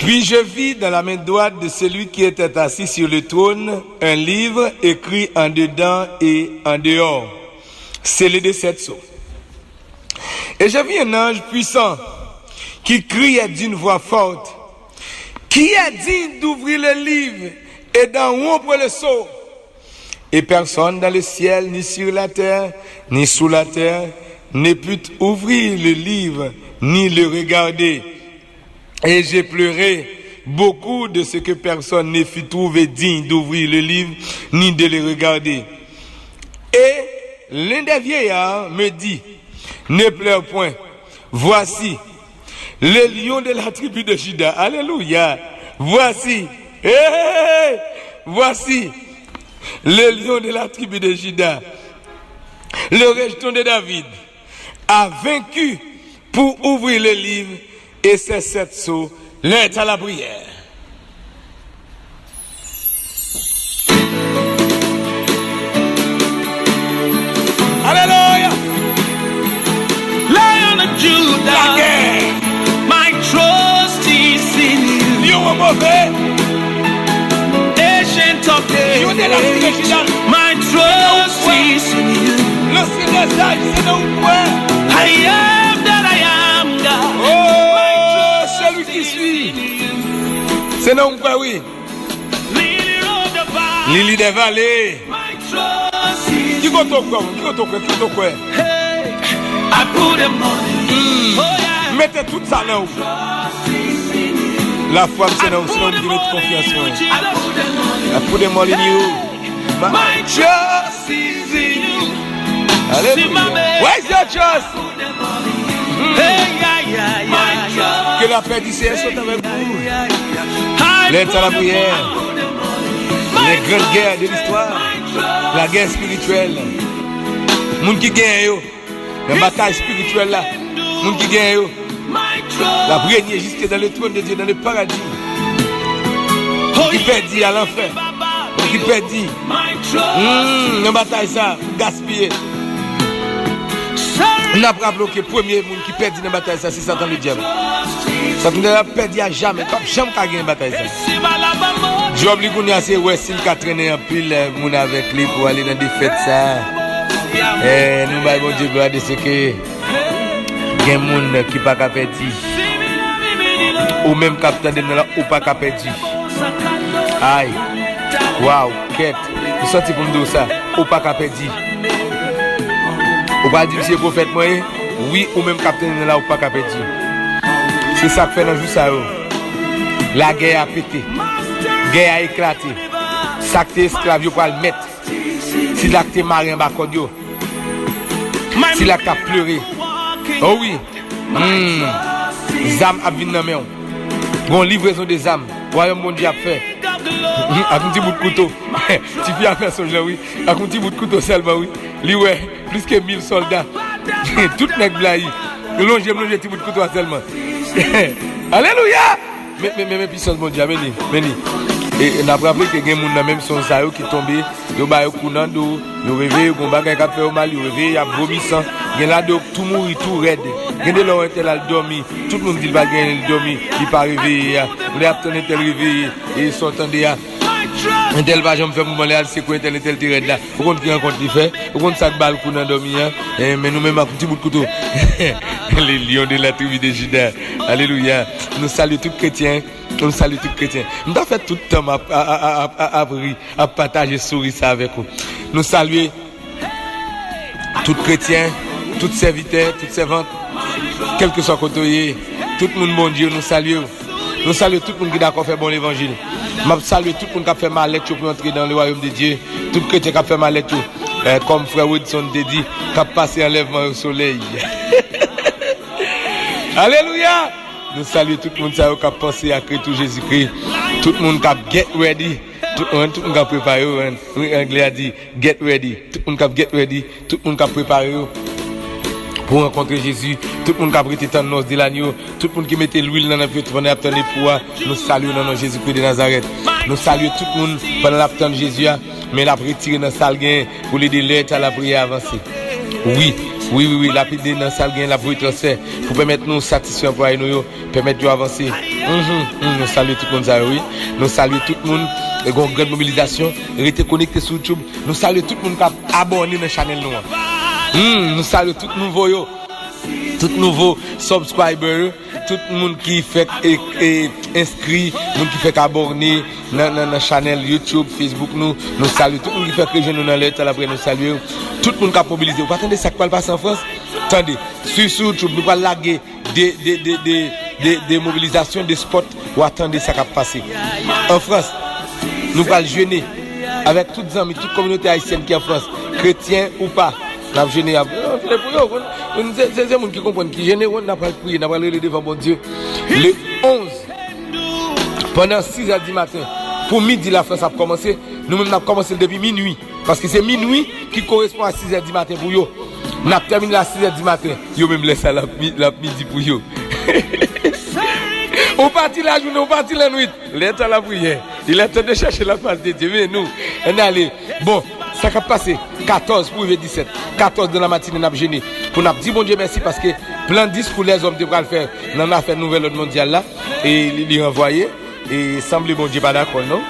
Puis je vis dans la main droite de celui qui était assis sur le trône un livre écrit en dedans et en dehors, scellé de 7 sceaux. Et je vis un ange puissant qui criait d'une voix forte: qui est digne d'ouvrir le livre et d'en rompre le sceau? Et personne dans le ciel, ni sur la terre, ni sous la terre, ne put ouvrir le livre, ni le regarder. Et j'ai pleuré beaucoup de ce que personne ne fut trouvé digne d'ouvrir le livre, ni de le regarder. Et l'un des vieillards me dit: ne pleure point, voici le lion de la tribu de Juda. Alléluia. Voici, voici le lion de la tribu de Juda, le rejeton de David, a vaincu pour ouvrir le livre et ses 7 sceaux. L'heure à la prière. Alléluia. Lion of Judah, my trust is in you. Lion mauvais. Ancient of days, my trust is in you. I am that I am, God. Oh, celui qui suit. C'est non pas oui. Lily des vallées. Qui compte quoi? Hey, I put them on. Mettez tout ça là. La foi c'est non, c'est non qui met confiance en. I put them all in you. My trust is in you. Alléluia. Where's your trust? Que la paix du Seigneur soit avec vous. L'aide à la prière. Les grandes guerres de l'histoire. La guerre spirituelle. Moun qui gagne yo. La bataille spirituelle là. Moun qui gagne yo. La régner jusque dans le trône de Dieu, dans le paradis. Qui perdit à l'enfer. Qui perdit. La bataille ça, gaspillé. On n'a pas bloqué le premier monde qui perdit dans la bataille ça, c'est Satan le diable. Satan n'a perdu à jamais, comme jamais qu'à gagner la bataille ça. Job lui connaît assez, ouais, s'il a traîné un pile, moun avec lui pour aller dans des fêtes ça. Et nous, bon Dieu, gloire de ce que il y a des gens qui pas perdu. Ou même capitaine de là, ou pas perdu. Aïe, waouh, quête. Vous sortez pour me dire ça, ou pas perdu. Ou pas dire monsieur prophète moi, oui, ou même capitaine de là, ou pas perdu. C'est ça que fait dans le jour ça. La guerre a pété, guerre a éclaté. Ça que t'es esclave, pour le mettre. Si la que t'es marin, si la que t'as pleuré. Oh oui. Zam a venu dans main. Bon livraison des âmes. Royaume mon Dieu a fait. Avec un petit bout de couteau. Tu fais affaire son genre oui. Avec un petit bout de couteau seulement oui. Lui ouais, plus que 1000 soldats. Tout nèg blayi. Longe petit bout de couteau seulement. Alléluia. Mais puissance mon Dieu, meni. Et on a rappelé que gen moun nan même son ça qui tombé, yo ba yo kounando, yo réveillé gon bagay ka fait mal, yo réveillé a vomissant, gen la do tout mouri tout raide. Gen de l'on était là dormi, tout le monde dit va gen dormi, il pas réveillé, on a attendre tel réveillé et s'entendait a un tel va jamais faire mouvement là, c'est quoi tel raide là. Au compte qui rencontre il fait, au compte ça balle kounando dormi mais nous même un petit bout de couteau. Les lions de la tribu de Juda. Alléluia. Nous saluons tous chrétiens. Nous saluons tous chrétiens. Nous avons fait tout le temps à partager sourire ça avec vous. Nous saluons tous chrétiens, tous serviteurs, toutes servantes, quel que soit côté, tout le monde bon Dieu, nous saluons. Nous saluons tout le monde qui d'accord faire bon l'évangile. Nous saluons tout le monde qui a fait ma lecture pour entrer dans le royaume de Dieu. Tout chrétien qui a fait ma lecture. Comme frère Woodson te dit, qui a passé enlèvement au soleil. Alléluia. Nous saluons tout le monde qui a pensé à Christ Jésus-Christ. Tout le monde qui a get ready. Tout le monde qui a préparé. L'anglais a dit get ready. Tout le monde qui a get ready. Tout le monde qui a préparé pour rencontrer Jésus. Tout le monde qui a prêté tant de noces de l'agneau. Tout le monde qui mettait l'huile dans la vie pendant l'attendre pour nous saluons dans Jésus-Christ de Nazareth. Nous saluons tout le monde pendant l'attendre de Jésus. Mais la retiré dans la salle pour l'aider l'aide à la prière avancée. Oui. Oui, la pile dans salle gain la bruit transfert pour permettre nous satisfaire pour nous permettre de avancer. Nous saluons tout le monde ça oui. Nous saluons tout le monde une grande mobilisation, rester connecté sur YouTube. Nous saluons tout le monde qui a abonné dans la chaîne nous. Nous saluons tout nouveau subscriber, tout le monde qui fait inscrit, le monde qui fait abonner dans la chaîne YouTube, Facebook nous saluons tout le monde qui fait que nous dans l'état après nous saluons tout le monde qui a mobilisé. Vous attendez ça qui va passer en France? Attendez, sur YouTube nous va laguer des mobilisations, des spots ou attendez ça qui va passer. En France, nous allons jeûner avec toutes les amis, toute communauté haïtienne qui est en France, chrétien ou pas. Nous allons jeûner. C'est les gens qui comprennent qui jeûner, on n'a pas prié, on n'a pas le devant bon Dieu. Le 11, pendant 6h du matin, pour midi, la France a commencé. Nous-mêmes, nous avons commencé depuis minuit. Parce que c'est minuit qui correspond à 6h du matin pour eux. Nous avons terminé à 6h du matin. Nous même laissé la midi pour eux. On partit la journée, on partit la nuit. L'état la prière. Il est temps de chercher la face de Dieu. Mais nous, on est allé. Bon, ça a passé 14 pour 17. 14 de la matinée, on a gêné. Pour nous dire bon Dieu merci parce que plein de discours les hommes devraient le faire. On a fait nouvelle ordre mondiale là. Et il est envoyé. Et semble bon Dieu pas d'accord, non?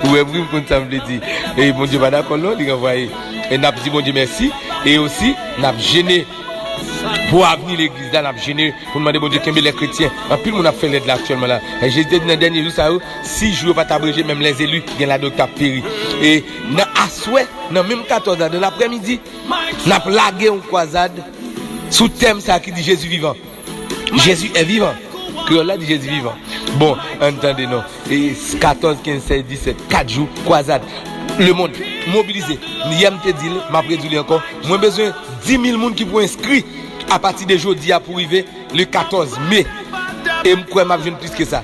Oui, vous me semble dire. Et bon Dieu pas d'accord, non? Il est envoyé. Et on a dit bon Dieu merci. Et aussi, on a gêné. Pour avenir l'église, là, on a gêné pour demander bon Dieu qu'aimer les chrétiens. En plus, on a fait l'aide là actuellement là. Et j'ai dit dans le dernier jour, ça, 6 jours, pas t'abréger, même les élus qui viennent là, docteur Péri. Et, à souhait, dans même 14 heures de l'après-midi, on a plagué une croisade sous thème ça qui dit Jésus vivant. Jésus est vivant. Que là dit Jésus vivant. Bon, entendez, non. Et 14, 15, 16, 17, 4 jours, croisade. Le monde mobilisé. Hier, je te dis, m'a prédit encore. Moi, besoin de 10 000 personnes qui pourraient inscrire à partir de jeudi pour arriver le 14 mai. Et je crois que je plus que ça.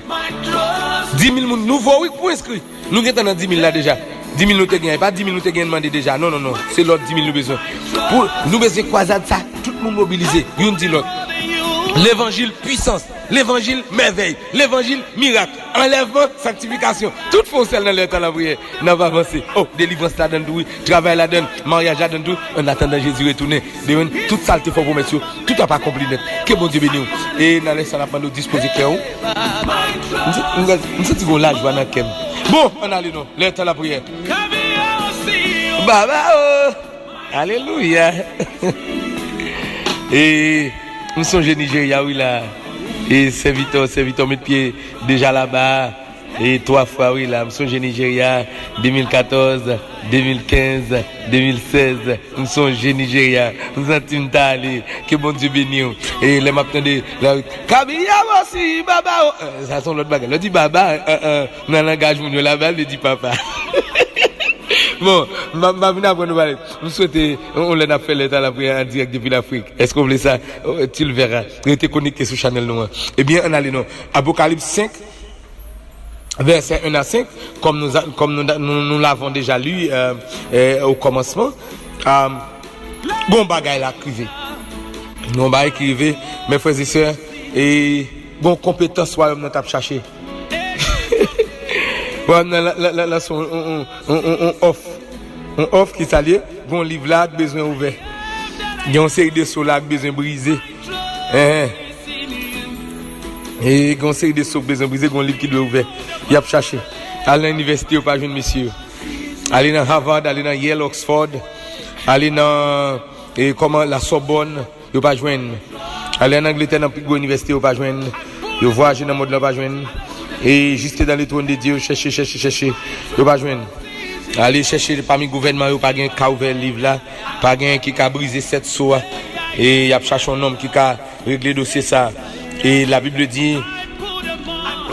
10 000 personnes nouveaux, oui, pour inscrire. Nous avons 10 000 là déjà. 10 000 nous te gagnons. Pas 10 000 nous te gagnons demandé déjà. Non. C'est l'autre 10 000 nous besoin. Pour nous besoin de croisade, ça, tout le monde mobilisé. Nous dit l'autre. L'évangile puissance, l'évangile merveille, l'évangile miracle, enlèvement, sanctification. Tout faut celle dans l'état la prière. N'a pas avancé. Oh, délivrance là dedans tout, travail là dedans, mariage là dedans tout. En attendant Jésus retourner, toute ça te faut pour mettre tout a pas accompli net. Que bon Dieu bénisse. Et dans laisse ça pas nous disposer cœur. Nous sommes là je vois dans kem. Bon, on allez non, l'état la prière. Baba oh. Alléluia. Et nous sommes au Nigeria, oui, là. Et serviteur, met pied déjà là-bas. Et 3 fois, oui, là. Nous sommes au Nigeria, 2014, 2015, 2016. Nous sommes au Nigeria. Nous sommes allés. Que bon Dieu bénisse. Et les matins de la rue. Kabia aussi, baba. Ça sont l'autre bagarre. Le dit baba, dans l'engagement de là-bas, le dit papa. Bon, nous souhaitons, on l'a fait l'état la prière en direct depuis l'Afrique. Est-ce qu'on voulait ça? Tu le verras. Restez connecté sur Channel Noir. Eh bien, on allait non. Apocalypse 5, verset 1 à 5, comme nous l'avons déjà lu au commencement. Bon bagaille là, crivé. Bon bagaille crivé, mes frères et sœurs, et bon compétence, soit on t'a cherché. Là, on offre qui s'allie, bon livre là, besoin ouvert. Il y a une série de sauts là, besoin brisé. Et il y a une série de sauts besoin brisé, un livre qui doit ouvert. Il y a cherché. Aller à l'université ou pas jeune monsieur. Aller dans Harvard, aller dans Yale, Oxford, aller dans la Sorbonne, ou pas joindre. Aller en Angleterre dans plus grande université ou pas joindre. Yo voyager dans mode là pas joindre. Et juste dans les trônes de Dieu, chercher. Yo pas joindre. Aller chercher parmi le gouvernement, yo pas gain ka ouvert livre là, pas gain qui a brisé cette soie et y a cherché un homme qui a réglé dossier ça. Et la Bible dit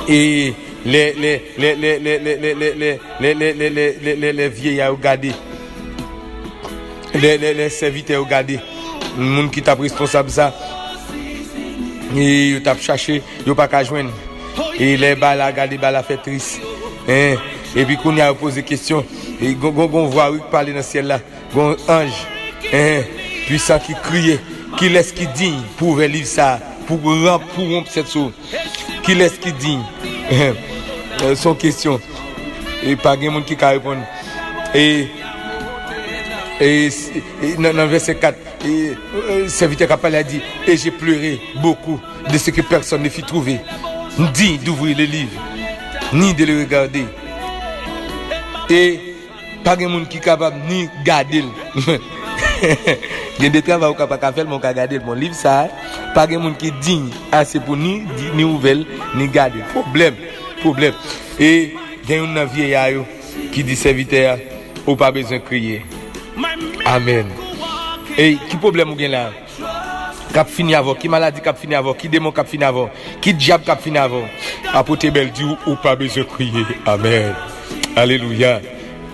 et les vieillards regardez. Les serviteurs regardez. Le monde qui t'a responsable ça. Et yo t'a cherché, yo pas ka joindre. Et les balles a regardé balles a fait triste. Et puis qu'on y a posé question, et on voit parler dans le ciel là, un ange puissant qui criait, qui laisse qui digne pour ouvrir livre ça, pour rompre cette chose. Qui laisse qui digne. Son question. Et pas de monde qui peut répondre. Et dans verset 4, serviteur Kapal a dit, et j'ai pleuré beaucoup de ce que personne ne fit trouver, digne d'ouvrir le livre, ni de le regarder. Et pas de monde qui est capable ni garder. Il y a des travaux qui sont capables de faire, mais garder mon livre, ça, pas de monde qui est digne assez pour ni ouvrir, ni garder. Problème. Et il y a un vieillard qui dit serviteur, ou pas besoin de crier. Amen. Et qui problème ou bien là? Cap fini avant, qui maladie cap fini avant, qui démon cap fini avant, qui diable cap fini avant. Apôtre belle dit ou pas besoin de crier. Amen. Alléluia.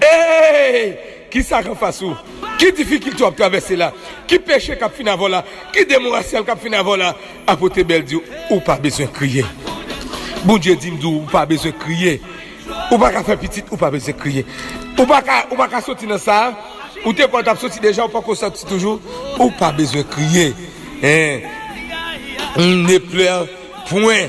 Hey! Qui ça en face ou? Qui difficulté à traverser là? Qui péché cap fini avant là? Qui démon racial cap fini avant là? Apôtre belle dit ou pas besoin de crier. Bon Dieu dit ou pas besoin de crier. Ou pas faire petit ou pas besoin de crier. Ou pas sortir dans ça. Ou t'es quand t'as sorti déjà ou pas qu'on sorti toujours. Ou pas besoin de crier. Ne pleure point.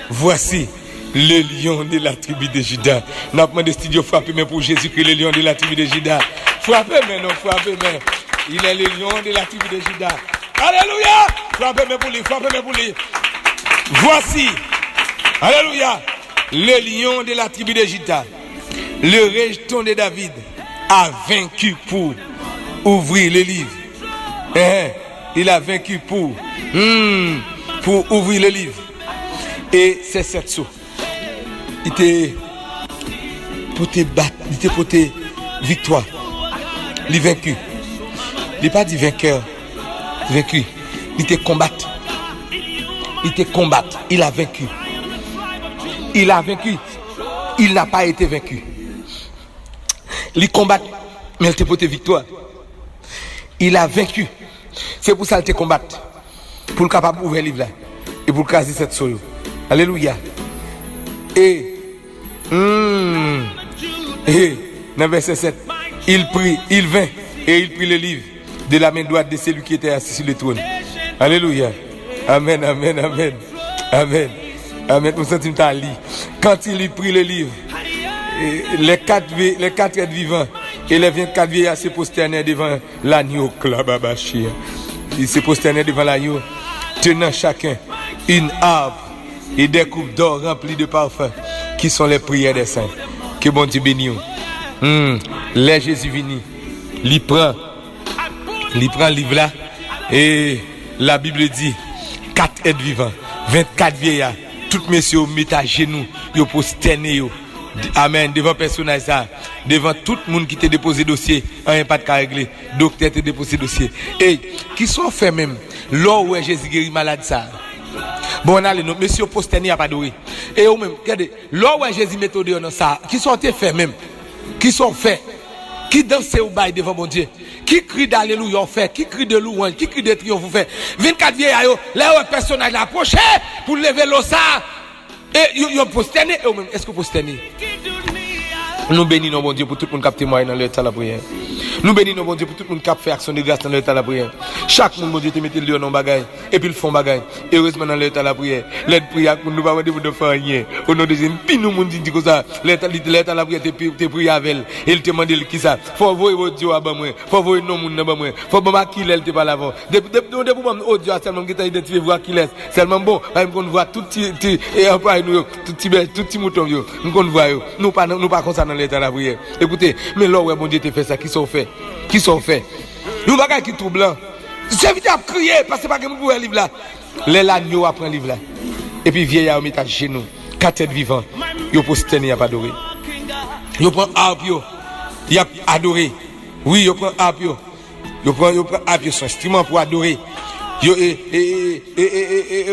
Voici le lion de la tribu de Juda. N'a pas de studio frapper mais pour Jésus-Christ le lion de la tribu de Juda. Frappez mais non, frappez mais. Il est le lion de la tribu de Juda. Alléluia. Frappez mais pour lui. Voici. Alléluia. Le lion de la tribu de Juda. Le rejeton de David a vaincu pour ouvrir le livre. Il a vaincu pour ouvrir le livre. Et c'est cette chose. Il était pour te battre, il était pour te victoire. Il est vaincu. Il n'est pas dit vainqueur. Vaincu. Il était combattre. Il a vaincu. Il a vaincu. Il n'a pas été vaincu. Il combat, mais il était pour te victoire. Il a vaincu. C'est pour ça qu'il te combat. Pour le capable d'ouvrir le livre là. Et pour caser cette soul. Alléluia. Et dans verset 7, il prit, il vint et il prit le livre de la main droite de celui qui était assis sur le trône. Alléluia. Amen. Nous sentons à lire. Quand il prit le livre, les quatre êtres vivants et les 24 vieillards se prosternèrent devant l'agneau. Ils se prosternèrent devant l'agneau, tenant chacun une harpe et des coupes d'or remplies de parfums, qui sont les prières des saints. Que bon Dieu bénisse. Les Jésus vini, il prend le livre là, et la Bible dit 4 êtres vivants, 24 vieillards, tous messieurs mettent à genoux, ils prosternent. Amen. Devant personnage ça, devant tout le monde qui t'a déposé dossier, un pas de cas réglé, docteur t'a déposé dossier. Et qui sont fait même, là où Jésus guérit malade ça. Bon, on a les noms, monsieur Posterni a pas doué. Et eux même, regardez, là où Jésus méthode dans ça, qui sont fait même, qui sont faits, qui dansent au bail devant mon Dieu, qui crie d'alléluia fait, qui crie de louange, qui crie de triomphe fait. 24 vieillards, là où un personnage approché pour lever l'eau ça. Et ils posterné, et même, est-ce que vous posternez? Nous bénissons bon Dieu pour tout le monde qui a témoigné dans le temps de la prière. Nous bénissons bon Dieu pour tout le monde qui a fait action de grâce dans le temps de la prière. Chaque monde, bon Dieu, te mette le lion dans le bagage, et puis le fond bagage. Heureusement dans le temps de la prière. L'aide prière, nous ne pouvons pas faire rien. Au nom de Jésus, puis nous, monde dit comme ça, le temps de la prière, te prie avec elle. Et il te demande qui ça. Faut voir votre Dieu à bas moi. Faut voir non monde à moi. Faut pas qui elle te parle avant. Depuis oh Dieu, seulement qui t'a identifié, voir qui laisse. Seulement bon, qu'on voit tout petit, et après nous, tout petit mouton, nous qu'on voit, nous pas comme ça dans le temps de la prière. Écoutez, mais là où bon Dieu te fait ça, qui sont faits? Qui sont faits? Nous bagages qui troublant. C'est vite à crier parce que pas que nous pouvons livre là. Les l'agneau apprend livre là. Et puis vieillard met à genoux, 4 têtes vivants. Yo posterné y a pas adoré. Yo prend harpe yo. Y a adoré. Oui, yo prend harpe yo. Yo prend harpe yo son instrument pour adorer. Yo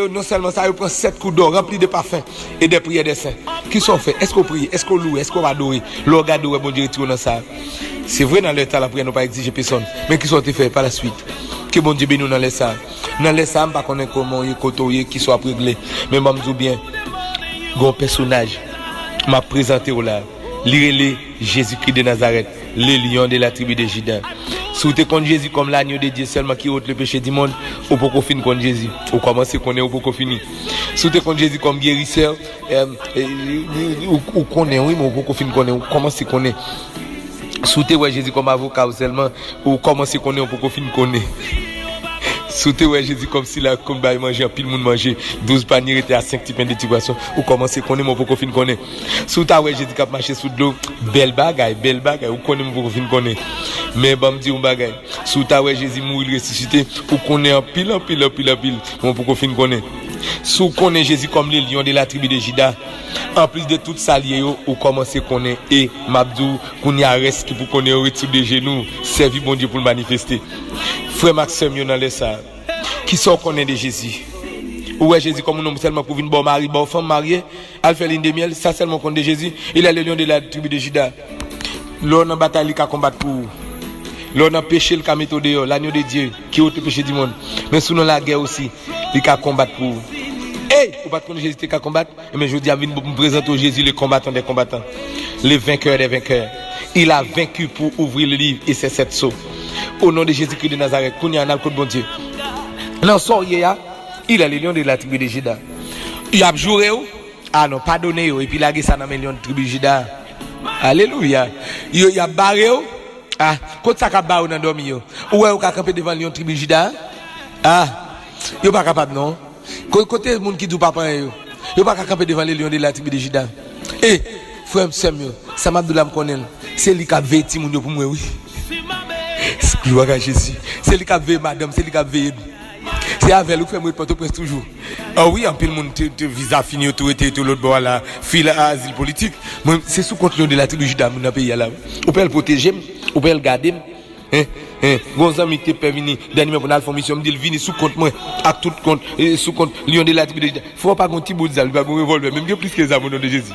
non seulement ça, yo prend 7 coups d'or remplis de parfums et des prières des saints. Qui sont faits? Est-ce qu'on prie? Est-ce qu'on loue? Est-ce qu'on va adorer? L'organe de bon Dieu retire dans ça. C'est vrai dans le temps la prière n'a pas exigé personne, mais qui sont faits par la suite. Que bon Dieu bénisse dans les salles. Dans les salles, pas connaître comment y côtoyer qui soit réglé. Mais moi me dis bien, grand personnage m'a présenté au là. Lire Jésus-Christ de Nazareth, le lion de la tribu de Juda. Si vous êtes contre Jésus comme l'agneau de Dieu seulement qui ôte le péché du monde, ou pour qu'on finisse contre Jésus, ou commencer qu'on est ou pour qu'on finisse. Si vous êtes contre Jésus comme guérisseur, ou qu'on est, oui, mais ou pour qu'on finisse qu'on est, ou commencer qu'on est. Si vous êtes Jésus comme avocat ou seulement, ou commencer qu'on est ou pour qu'on finisse qu'on est. Sauter ouais Jésus comme si là comme bah manger pile monde manger 12 paniers étaient à 5 petits pains de poisson ou commencer connaître mon pour fin connaître. Sauter ouais Jésus qui marcher sous de l'eau, belle bagaille ou connaît mon pour fin connaître. Mais bah me dit un bagaille. Sauter ouais Jésus mourir ressuscité ou connaît en pile mon pour fin connaître. Sous connaît Jésus comme le lion de la tribu de Juda. En plus de tout ça lié ou commencer connaître et Mabdou qu'on y arrête qui pour connaître au retour des genoux, servir bon Dieu pour le manifester. Frère Maxime yo dans les ça qui sont connaît de Jésus. Ouais Jésus comme un homme seulement pour venir bon mari, bon femme mariée, elle fait l'une de miel, ça seulement connaît de Jésus, il est le lion de la tribu de Juda. L'on en bataille qui combattre pour l'on a péché le caméto de l'agneau de Dieu qui ôte le péché du monde. Mais sous la guerre aussi, il a combattre pour. Hey, vous pas connaître Jésus qui a combattre, mais je dis à venir me présenter Jésus le combattant des combattants, le vainqueur des vainqueurs. Il a vaincu pour ouvrir le livre et c'est cette sceau. Au nom de Jésus-Christ de Nazareth, qu'on y a un alcool bon Dieu. Non, il a le lion de la tribu de Juda. Il a joué, ah non, pardonné, et puis il a ça dans le lion de la tribu de Juda. Alléluia. Il a barré, ah, quand ça a barré dans le dormi, ou est-ce qu'il a campé devant le lion de la tribu de Juda? Ah, il n'est pas capable, non? Côté le monde qui dit papa, il n'est pas capable devant le lion de la tribu de Juda. Eh, frère Samuel, ça m'a dit là, c'est lui qui a vêtu mon Dieu pour moi, oui. Gloire à Jésus. C'est lui qui a veillé, madame, c'est lui qui a veillé. C'est avec lui que fait moi Port-au-Prince toujours. Ah oui, en plus le monde te visa fini autorité tout l'autre bord là, fil à asile politique. Moi c'est sous contrôle de la tribu de Juda dans pays là. On peut le protéger, on peut le garder. Gon ami te peut venir dernier pour aller faire mission, me dit venir sous compte moi, à tout compte sous compte lion de la tribu de Juda. Faut pas qu'on petit bout de zal, pas qu'on revolver, même plus que ça au nom de Jésus.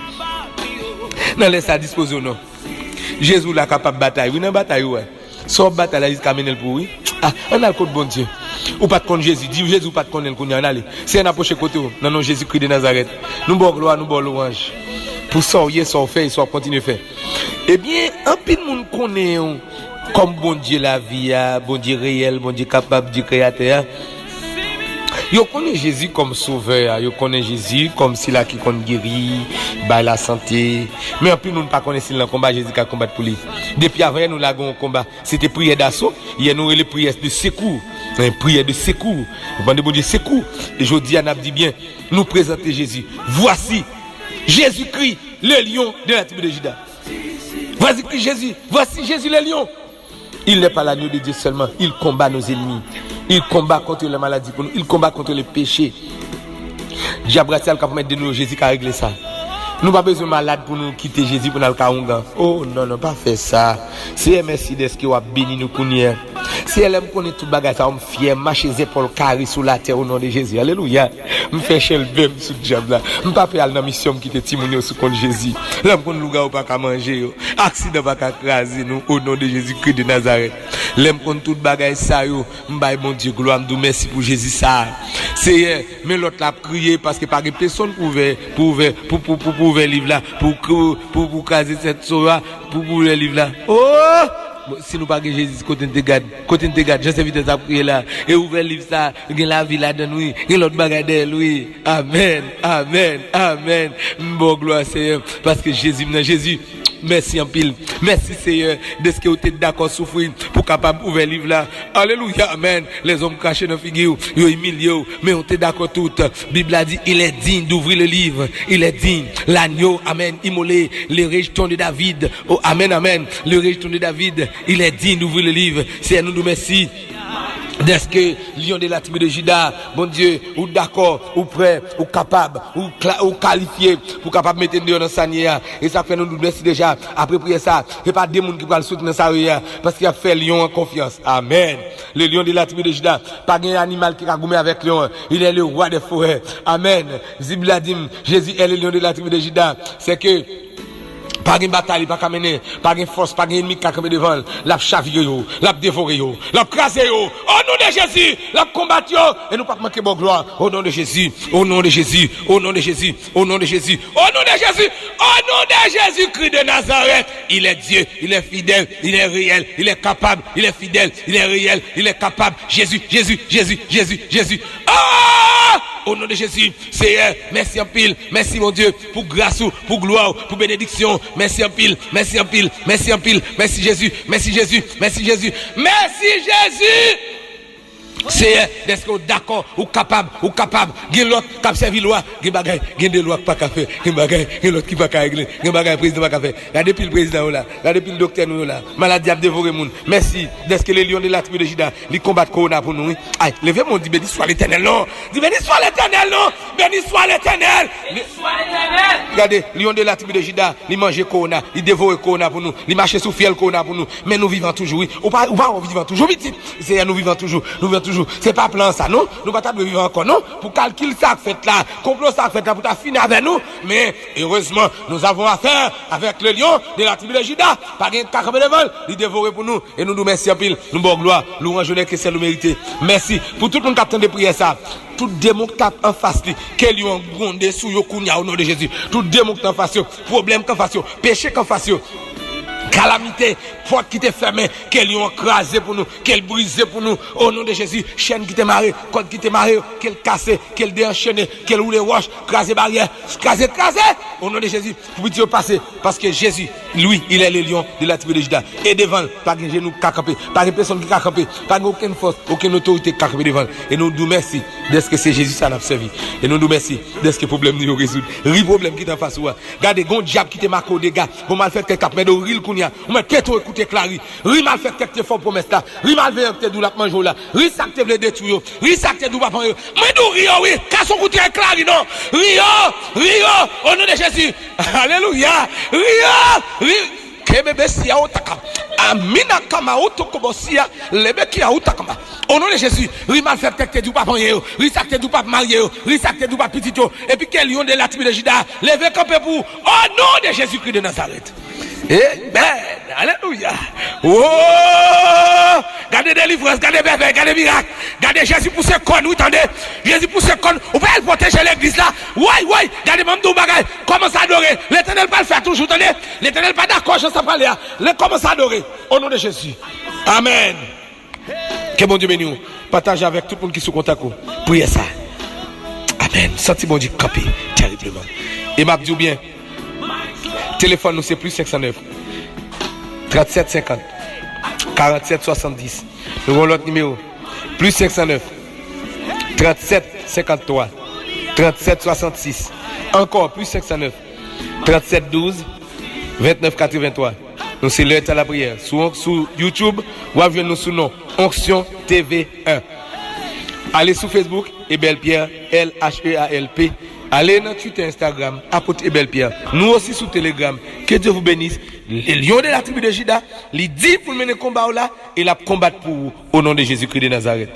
Non laisse à disposition non. Jésus là capable bataille, oui dans bataille ouais. Son bataille jusqu'à mener pour oui. Ah, on a le code bon Dieu. Ou pas de connaître Jésus, dis Jésus ou pas de connaître qu'on y en aller. C'est un approche côté non non Jésus-Christ de Nazareth. Nous bon gloire, nous bon louange. Pour ça hier soit fait, soit continuer faire. Eh bien, un peu de monde connaît comme bon Dieu la vie, bon Dieu réel, bon Dieu capable, Dieu créateur. Yo connaît Jésus comme sauveur, yo connaît Jésus comme si là qui compte guérir, bah la santé. Mais en plus nous ne pas connaissons le combat Jésus qui a combattu pour lui. Depuis avant nous l'avons un combat, c'était prière d'assaut, il nous les prières de secours, prière de secours. Bon Dieu secours. Et je dis à dit bien, nous présenter Jésus. Voici Jésus-Christ, le lion de la tribu de Juda. Voici Jésus, voici Jésus le lion. Il n'est pas l'agneau de Dieu seulement, il combat nos ennemis. Il combat contre les maladies pour nous. Il combat contre les péchés. Diable qui a permis de nous Jésus qui a réglé ça. Nous n'avons pas besoin de malade pour nous quitter Jésus pour nous aller. Oh non, non, pas faire ça. C'est Mercedes qui a béni nous connaître. Si elle aime connaître tout bagage, ça me fier, marcher les épaules carrées sous la terre au nom de Jésus. Alléluia. Me fait chez le sous le diable là. Me pas faire dans mission qui était timounio sous contre Jésus. Là me connaît louga pas qu'à manger. Accident pas qu'à craser nous au nom de Jésus-Christ de Nazareth. L'aime connaît tout bagage ça yo. M'baye mon Dieu gloire, me merci pour Jésus ça. C'est mais l'autre l'a crié parce que pas personne pouvait livre là pour caser cette soirée pour le livre là. Oh! Si nous pas que Jésus côté de garde je sais vite à prier là et ouvert livre ça il la vie là dedans oui il l'autre bagarre lui amen amen amen bon gloire Seigneur parce que Jésus merci en pile merci Seigneur de ce que vous êtes d'accord souffrir pour capable ouvrir livre là alléluia amen les hommes cachés dans figure yo humilié mais on est d'accord tout Bible a dit il est digne d'ouvrir le livre il est digne l'agneau amen immolé le rejeton de David oh amen amen le rejeton de David il est digne d'ouvrir le livre c'est nous merci Est-ce que lion de la tribu de Juda, bon Dieu, ou d'accord, ou prêt, ou capable, ou qualifié pour capable mettre dans la sanière. Et ça fait nous merci déjà. Après prier ça, il n'y a pas de monde qui va le soutenir dans sa parce qu'il a fait lion en confiance. Amen. Le lion de la tribu de Juda, pas un animal qui a gommé avec lion. Il est le roi des forêts. Amen. Zibladim, Jésus est le lion de la tribu de Juda. C'est que pas de bataille, pas de mener, pas de force, pas d'ennemi qui a campé devant, l'a chaviré, l'a dévoré, l'a crasé, au nom de Jésus, l'a combattu, et nous pas manquer bonne gloire, au nom de Jésus, au nom de Jésus, au nom de Jésus, au nom de Jésus, au nom de Jésus, au nom de Jésus-Christ de Nazareth, il est Dieu, il est fidèle, il est réel, il est capable, il est fidèle, il est réel, il est capable, Jésus, Jésus, Jésus, Jésus, Jésus, au nom de Jésus, Seigneur, merci en pile, merci mon Dieu, pour grâce, pour gloire, pour bénédiction, merci en pile, merci en pile, merci en pile, merci Jésus, merci Jésus, merci Jésus, merci Jésus. C'est est-ce que d'accord ou capable gen l'autre qui servi loi gen bagay gen des lois pas faire gen bagay gen l'autre qui pas régler gen bagay président pas faire là depuis le président là depuis le docteur nous là maladie a dévoré monde merci est-ce que les lions de la tribu de Juda li combattre corona pour nous aïe levez mon dit béni soit l'Éternel non dit béni soit l'Éternel non béni soit l'Éternel regardez lion de la tribu de Juda li manger corona il dévorer corona pour nous il marcher sous fiel corona pour nous mais nous vivons toujours oui ou pas vivons toujours vite c'est nous vivons toujours c'est pas plan ça non nous pas vivre encore non pour calculer ça fait là complot ça fait là pour ta finir avec nous mais heureusement nous avons affaire avec le lion de la tribu de Juda pas gain cacabé devant il dévorer pour nous et nous merci en pile nous bon gloire louange que c'est le mérité merci pour tout le monde qui attend de prier ça tout démon qui en face quel lion grondé sous yo kounya au nom de Jésus tout démon qui en face problème qui en face péché qui en face calamité, porte qui t'est fermée, qu'elle y ont écrasé pour nous, qu'elle brisé pour nous, au nom de Jésus, chaîne qui t'est marrée, code qui t'est marrée, qu'elle cassé, qu'elle déenchaîné, qu'elle roule roche, crasé barrière, crasé, au nom de Jésus, pour dire passer, parce que Jésus, lui, il est le lion de la tribu de Juda, et devant, pas de genou qui campé, pas de personne qui campé, pas aucune force, aucune autorité qui campé devant, et nous nous merci, de ce que c'est Jésus ça n'a servi, et nous nous merci, de ce que problème nous résoudre, le problème qui t'en face, regardez, gon diable qui t'est marqué au dégât, bon mal fait quelqu'un, mais de ril kounia, ou met pétro écouter clari, ri mal fait quelqu'un fort promesse là, ri mal fait que dou la manger là, ri ça que te détruire, ri ça que te dou pas prendre, mais nous rio oui, qu'à son côté clari non, rio, au nom de Jésus, alléluia, rio, kebebe sia otaka, amina kama otokobosia, lebe kia otakama, au nom de Jésus, ri mal fait que te dou pas prendre, ri ça que te dou pas marier, ri ça que te dou pas petit et puis quel lion de la tribu de Juda, levez camper pour, au nom de Jésus-Christ de Nazareth. Amen. Alléluia. Oh! Gardez délivrance, gardez bébé, gardez miracle. Gardez Jésus pour ce con, vous entendez? Jésus pour ce con. Vous pouvez le protéger l'église là. Ouais. Gardez même tout bagage. Commence à adorer. L'Éternel pas le faire toujours, entendez? L'Éternel pas d'accord, je sais pas là. Commence à adorer. Au nom de Jésus. Amen. Que bon Dieu bénisse. Partagez avec tout le monde qui est sous contact. Priez ça. Amen. Senti bon Dieu camper terriblement. Et m'a dit bien. Téléphone nous c'est plus 509 37 50 47 70. Nous avons l'autre numéro plus 509 37 53 37 66. Encore plus 509 37 12 29 83. Nous c'est l'heure à la prière. Sur YouTube, ou avez nous sous nom Onction TV 1. Allez sur Facebook Ebel Pierre LHEALP. Allez dans Twitter, Instagram, apôtre Ebel Pierre. Nous aussi sur Telegram. Que Dieu vous bénisse. Les lions de la tribu de Juda, les dit pour mener combat là et la combattre pour vous au nom de Jésus-Christ de Nazareth.